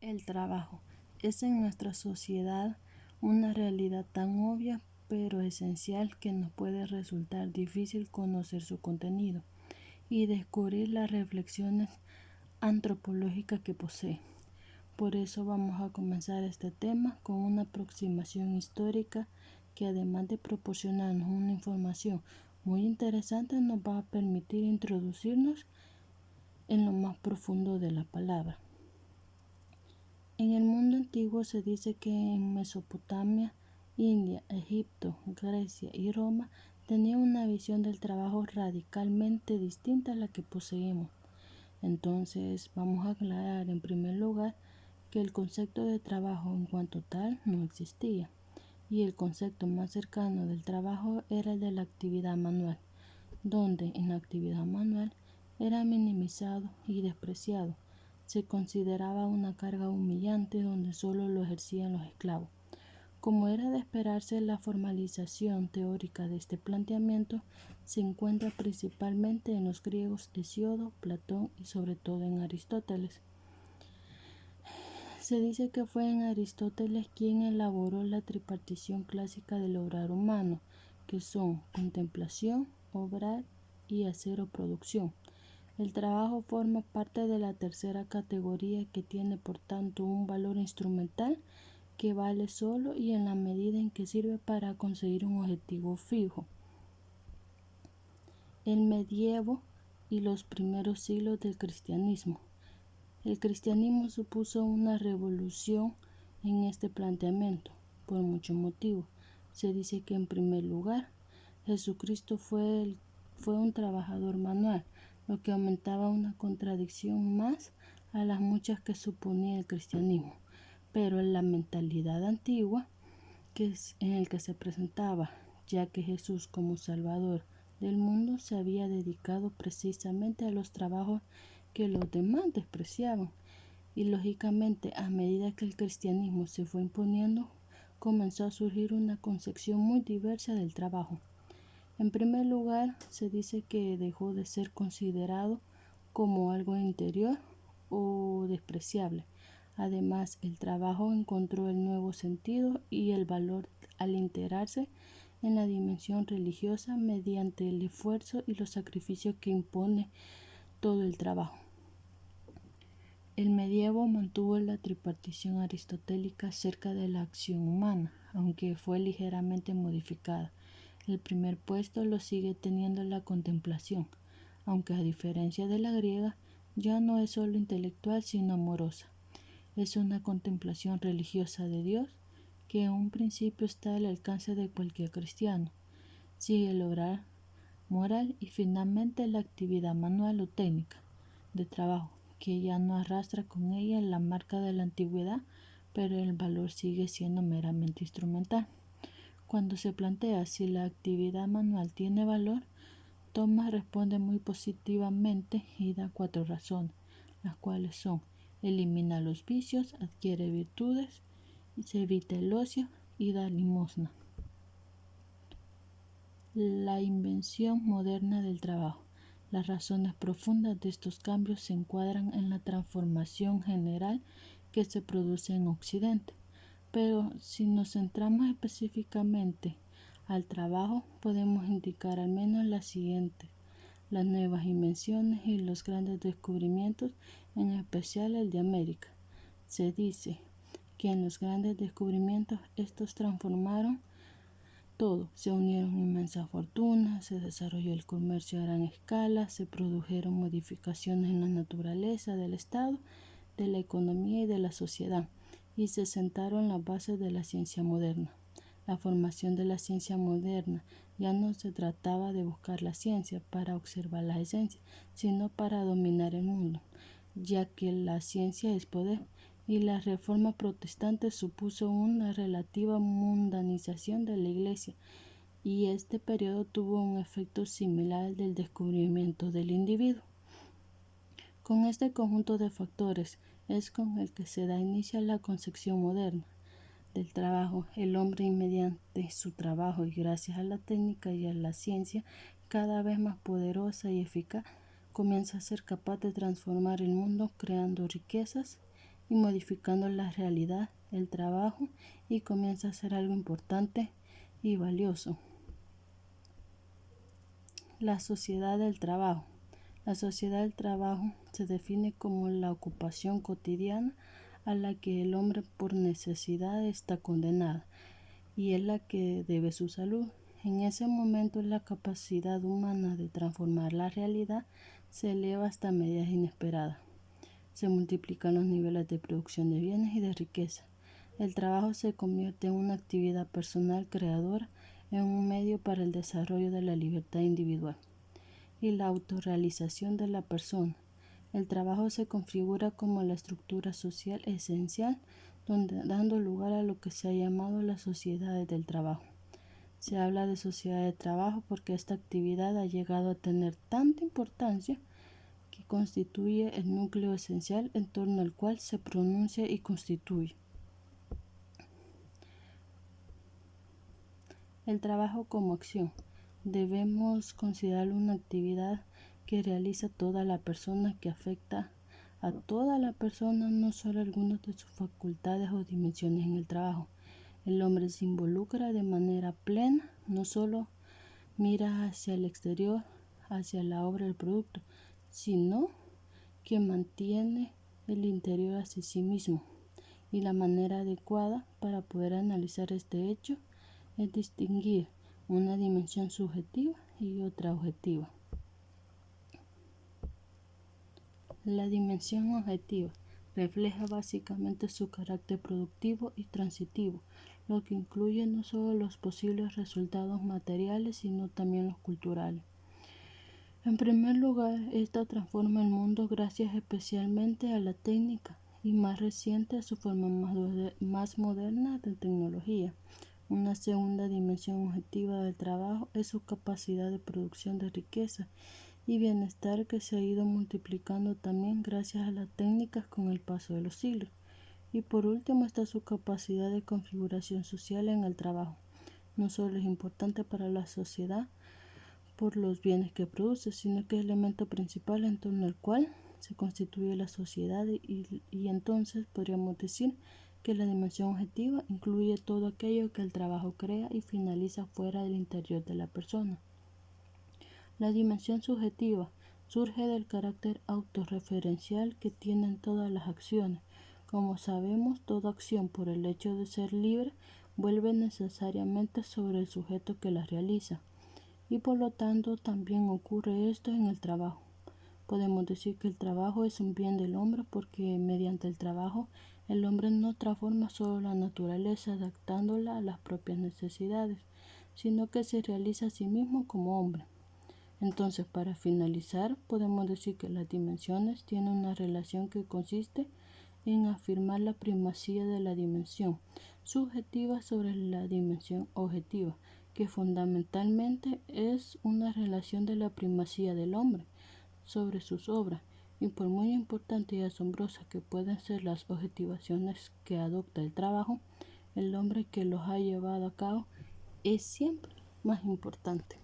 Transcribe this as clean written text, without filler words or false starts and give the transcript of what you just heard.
El trabajo es en nuestra sociedad una realidad tan obvia pero esencial que nos puede resultar difícil conocer su contenido y descubrir las reflexiones antropológicas que posee. Por eso vamos a comenzar este tema con una aproximación histórica que, además de proporcionarnos una información muy interesante, nos va a permitir introducirnos en lo más profundo de la palabra. En el mundo antiguo se dice que en Mesopotamia, India, Egipto, Grecia y Roma tenían una visión del trabajo radicalmente distinta a la que poseemos. Entonces vamos a aclarar en primer lugar que el concepto de trabajo en cuanto tal no existía, y el concepto más cercano del trabajo era el de la actividad manual, donde en la actividad manual era minimizado y despreciado. Se consideraba una carga humillante donde solo lo ejercían los esclavos. Como era de esperarse, la formalización teórica de este planteamiento se encuentra principalmente en los griegos Hesíodo, Platón y sobre todo en Aristóteles. Se dice que fue en Aristóteles quien elaboró la tripartición clásica del obrar humano, que son contemplación, obrar y hacer o producción. El trabajo forma parte de la tercera categoría, que tiene por tanto un valor instrumental que vale solo y en la medida en que sirve para conseguir un objetivo fijo. El medievo y los primeros siglos del cristianismo. El cristianismo supuso una revolución en este planteamiento por muchos motivos. Se dice que en primer lugar Jesucristo fue un trabajador manual, lo que aumentaba una contradicción más a las muchas que suponía el cristianismo. Pero en la mentalidad antigua en el que se presentaba, ya que Jesús como Salvador del mundo se había dedicado precisamente a los trabajos que los demás despreciaban. Y lógicamente, a medida que el cristianismo se fue imponiendo, comenzó a surgir una concepción muy diversa del trabajo. En primer lugar, se dice que dejó de ser considerado como algo interior o despreciable. Además, el trabajo encontró el nuevo sentido y el valor al integrarse en la dimensión religiosa mediante el esfuerzo y los sacrificios que impone todo el trabajo. El medievo mantuvo la tripartición aristotélica acerca de la acción humana, aunque fue ligeramente modificada. El primer puesto lo sigue teniendo la contemplación, aunque a diferencia de la griega, ya no es solo intelectual sino amorosa. Es una contemplación religiosa de Dios que en un principio está al alcance de cualquier cristiano. Sigue el obrar moral y finalmente la actividad manual o técnica de trabajo, que ya no arrastra con ella la marca de la antigüedad, pero el valor sigue siendo meramente instrumental. Cuando se plantea si la actividad manual tiene valor, Thomas responde muy positivamente y da 4 razones, las cuales son: elimina los vicios, adquiere virtudes, se evita el ocio y da limosna. La invención moderna del trabajo. Las razones profundas de estos cambios se encuadran en la transformación general que se produce en Occidente. Pero si nos centramos específicamente al trabajo, podemos indicar al menos las siguientes: las nuevas invenciones y los grandes descubrimientos, en especial el de América. Se dice que en los grandes descubrimientos estos transformaron todo. Se unieron inmensas fortunas, se desarrolló el comercio a gran escala, se produjeron modificaciones en la naturaleza del Estado, de la economía y de la sociedad, y se sentaron las bases de la ciencia moderna. La formación de la ciencia moderna ya no se trataba de buscar la ciencia para observar la esencia, sino para dominar el mundo, ya que la ciencia es poder, y la reforma protestante supuso una relativa mundanización de la Iglesia, y este periodo tuvo un efecto similar al del descubrimiento del individuo. Con este conjunto de factores es con el que se da inicio a la concepción moderna del trabajo. El hombre, mediante su trabajo y gracias a la técnica y a la ciencia cada vez más poderosa y eficaz, comienza a ser capaz de transformar el mundo creando riquezas y modificando la realidad, el trabajo, y comienza a ser algo importante y valioso. La sociedad del trabajo. La sociedad del trabajo se define como la ocupación cotidiana a la que el hombre por necesidad está condenado y es la que debe su salud. En ese momento la capacidad humana de transformar la realidad se eleva hasta medidas inesperadas. Se multiplican los niveles de producción de bienes y de riqueza. El trabajo se convierte en una actividad personal creadora, en un medio para el desarrollo de la libertad individual y la autorrealización de la persona. El trabajo se configura como la estructura social esencial, dando lugar a lo que se ha llamado las sociedades del trabajo. Se habla de sociedad de trabajo porque esta actividad ha llegado a tener tanta importancia que constituye el núcleo esencial en torno al cual se pronuncia y constituye. El trabajo como acción. Debemos considerar una actividad que realiza toda la persona, que afecta a toda la persona, no solo algunas de sus facultades o dimensiones en el trabajo. El hombre se involucra de manera plena, no solo mira hacia el exterior, hacia la obra del producto, sino que mantiene el interior hacia sí mismo. Y la manera adecuada para poder analizar este hecho es distinguir una dimensión subjetiva y otra objetiva. La dimensión objetiva refleja básicamente su carácter productivo y transitivo, lo que incluye no solo los posibles resultados materiales, sino también los culturales. En primer lugar, esta transforma el mundo gracias especialmente a la técnica y más reciente a su forma más moderna de tecnología. Una segunda dimensión objetiva del trabajo es su capacidad de producción de riqueza y bienestar, que se ha ido multiplicando también gracias a las técnicas con el paso de los siglos. Y por último está su capacidad de configuración social en el trabajo. No solo es importante para la sociedad por los bienes que produce, sino que es el elemento principal en torno al cual se constituye la sociedad y entonces podríamos decir que la dimensión objetiva incluye todo aquello que el trabajo crea y finaliza fuera del interior de la persona. La dimensión subjetiva surge del carácter autorreferencial que tienen todas las acciones. Como sabemos, toda acción, por el hecho de ser libre, vuelve necesariamente sobre el sujeto que la realiza, y por lo tanto también ocurre esto en el trabajo. Podemos decir que el trabajo es un bien del hombre porque mediante el trabajo el hombre no transforma solo la naturaleza adaptándola a las propias necesidades, sino que se realiza a sí mismo como hombre. Entonces, para finalizar, podemos decir que las dimensiones tienen una relación que consiste en afirmar la primacía de la dimensión subjetiva sobre la dimensión objetiva, que fundamentalmente es una relación de la primacía del hombre sobre sus obras, y por muy importante y asombrosa que pueden ser las objetivaciones que adopta el trabajo, el hombre que los ha llevado a cabo es siempre más importante.